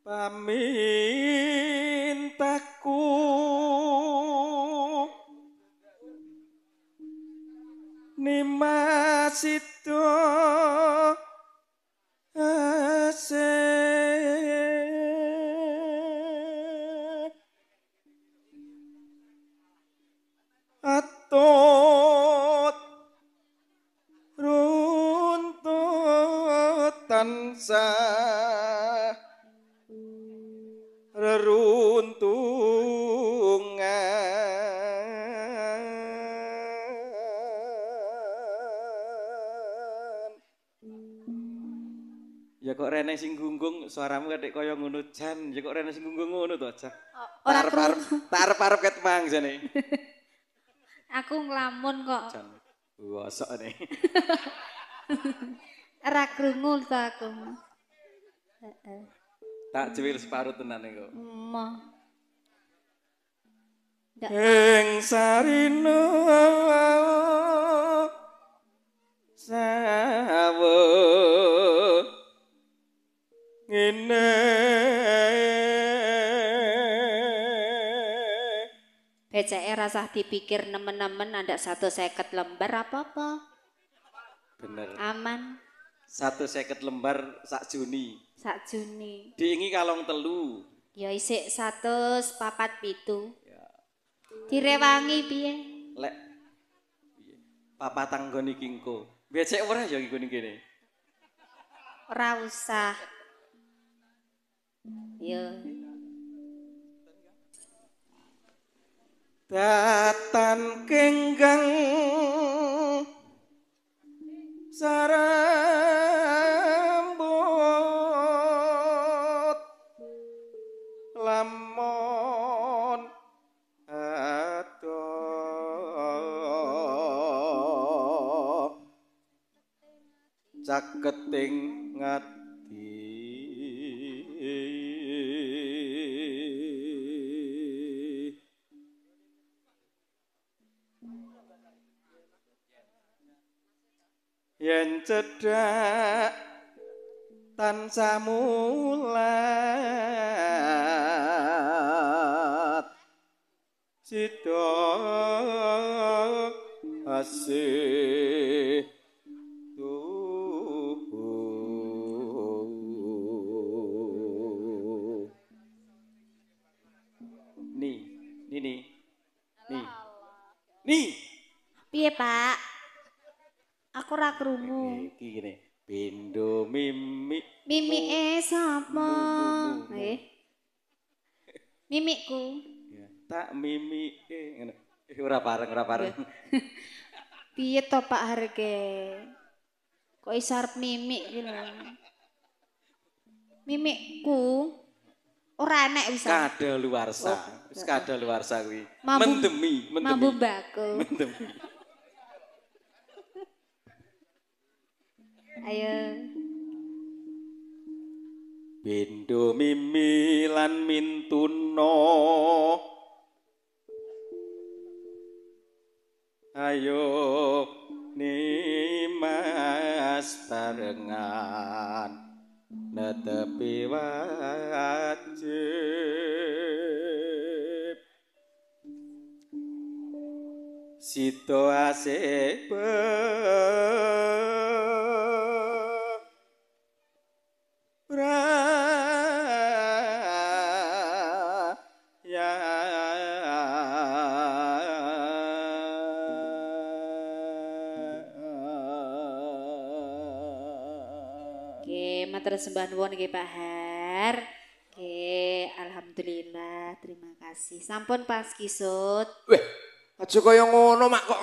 pamintaku nimasito atut runtut tansah reruntungan. Ya kok rene sing gunggung suaramu kadek kaya ngono jan, ya kok rene sing gunggung ngono to aja. Ora Tarep-arep ket mang jane. Aku nglamun kok. Jan. Wosok ne. Ora krungu to aku. Heeh. Tak cuwil separuh tenan kok. Emoh. Ing sarina sawo ngene beceke rasah dipikir nemen-nemen andak 150 lembar apa-apa. bener Aman. 150 lembar sak Juni. Sak Juni. Diingi kalong telu. Ya isik 147. Ya. Direwangi piye? Lek papatang nggon iki engko. Becek ora ya nggon kene. Ora usah. Yo. Datan kenggang sarambut lamun adoh caketing ngati yen cedhak tansah mulat sida asih Ni. Piye, Pak? Aku ora krungu. Iki ngene. Pindho mimi. Mimike sapa? Mimikku. Ya, tak mimike ngono. Ora pareng. Piye to Pak Harge? Kok iso arep mimik iki lho. Mimikku ora enek wis. Kadaluwarsa. Wis kadaluwarsa kuwi. Mendemi. Mambu mbako. Mendemi. Ayo. Pindho mimi lan mintuna. Ayo nimas barengan netepi wajib sito asih Matur sembah nuwun nggih Pak Har. Nggih, alhamdulillah, terima kasih. Sampun pas kisut. Weh, aja kaya ngono mak kok.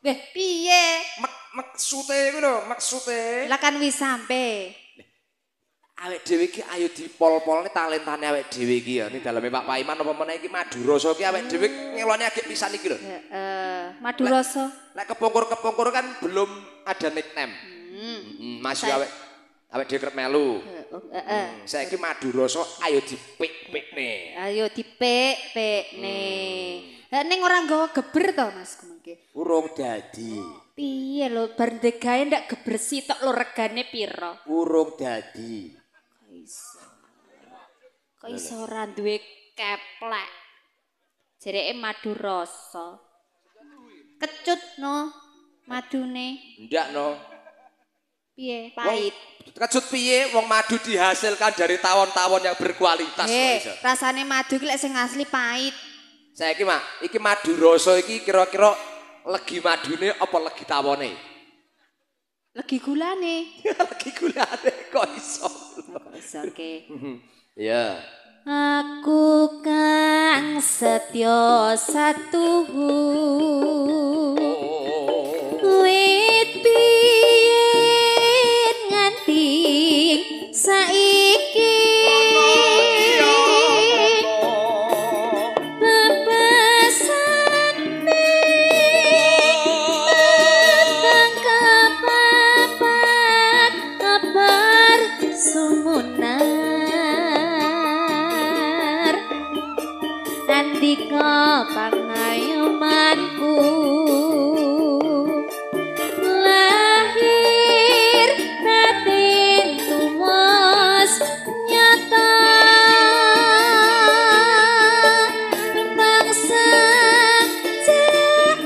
Weh, piye? Maksude kuwi lho, maksude. Lah kan wis sampe. Awake dhewe iki ayo dipol-polne talentane awake dhewe iki ya. Ini daleme Pak Paiman apa meneh iki Madurasa iki awake dhewe ngelone agek pisan iki lho. Heeh, Madurasa. Lek kepungkur-kepungkur kan belum ada nickname. Masih awake dhewe kerep melu. Heeh. Saiki Madurasa ayo dipik-pikne. Ayo dipik-pikne. Lah ning ora nggawa geber to Mas mengke. Urung dadi. Piye lho bar ndegae ndak geber sitok lho regane pira? Urung dadi. Kok iso ora duwe keplek. Jereke madu rasa. Kecut no madune. Ndak no. Piye? Pahit. Kecut piye wong madu dihasilkan dari tawon-tawon yang berkualitas kok iso. Rasane madu iki lek sing asli pahit. Saiki Mak, iki madu rasa iki kira-kira legi madune apa legi tawone? Legi gulane. Legi gulane kok iso. Kok iso ke? Iya. Aku kang setya satuhu wit biyen nganti saiki bebasane tangkapapat kabar sumunar Andika pangayomanku lahir batin tumus nyata bangsa jaing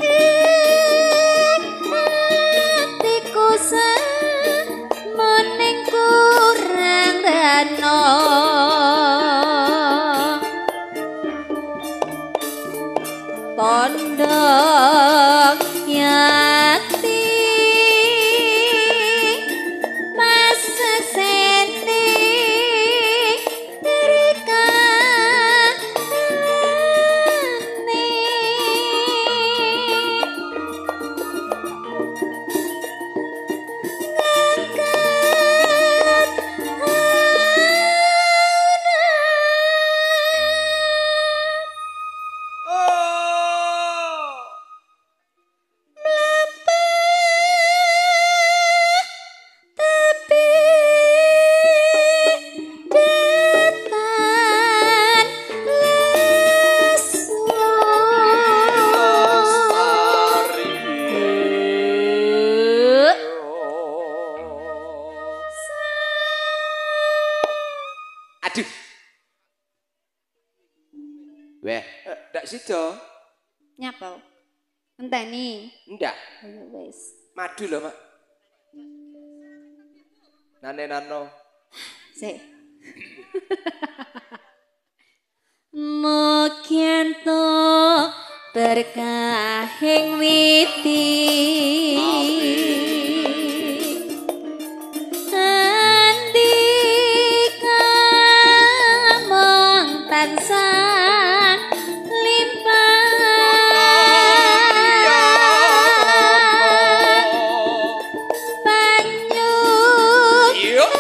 hatiku semening kurang dana pondok yati masa seni Aduh. Weh, ndak sida. nyapa enteni Ndak. ayo wis Madu lho, Mak. Nano. sik Mungkin to berkahing witi Andika mong tansah limpah banyu Yuk.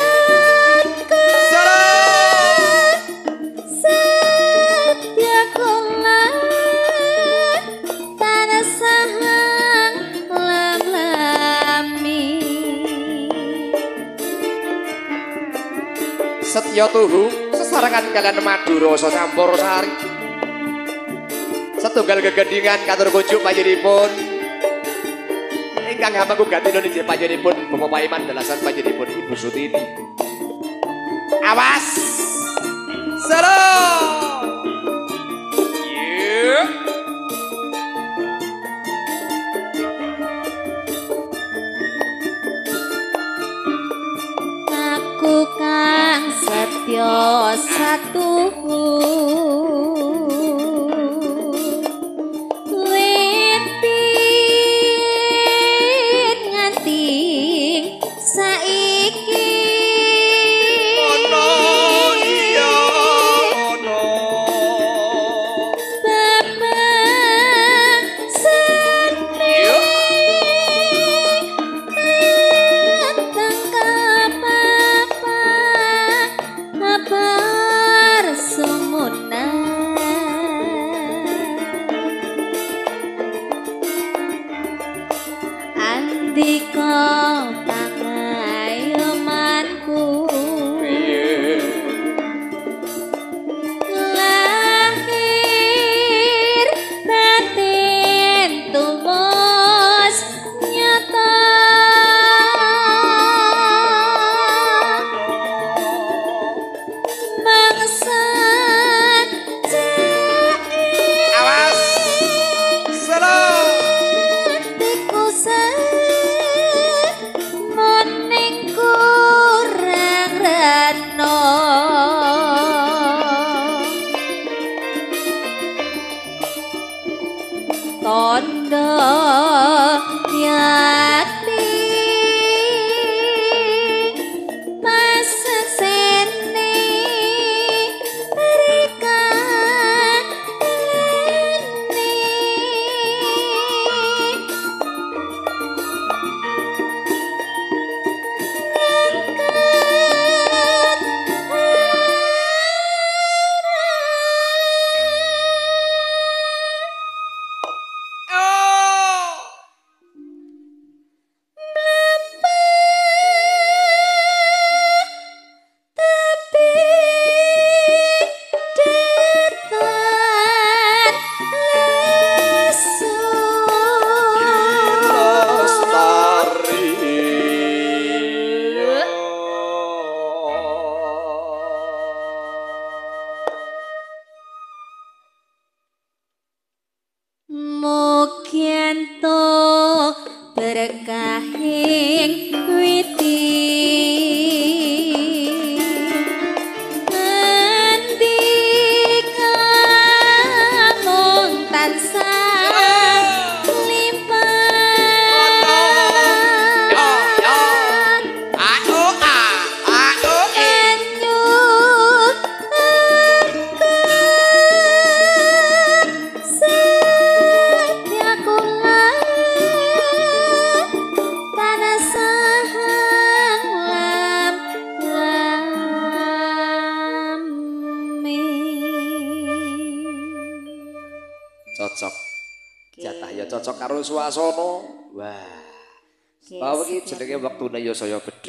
Satya kulan tanah sahang lam-lami Setya tuhu sesarengan kalian madu rasa campur sari. Setunggal gegedingan katur kunjuk panjenenganipun. Ingkang hamaku ganti nunjuk panjenenganipun Bapak Paiman dalasan panjenenganipun Ibu Sutini. Awas. Salam. Yeah. aku kang setya satuhu wit biyen nganti saiki Ono iya ono. Bapak seni Yuk. tangkap apa kabar semua ana tondo yakti pasesene Mugianto berkahing witi ngendika mung tansah lipat cocok jatah ya cocok karo swasana wah bahwa iki jenenge wektune ya saya bedhog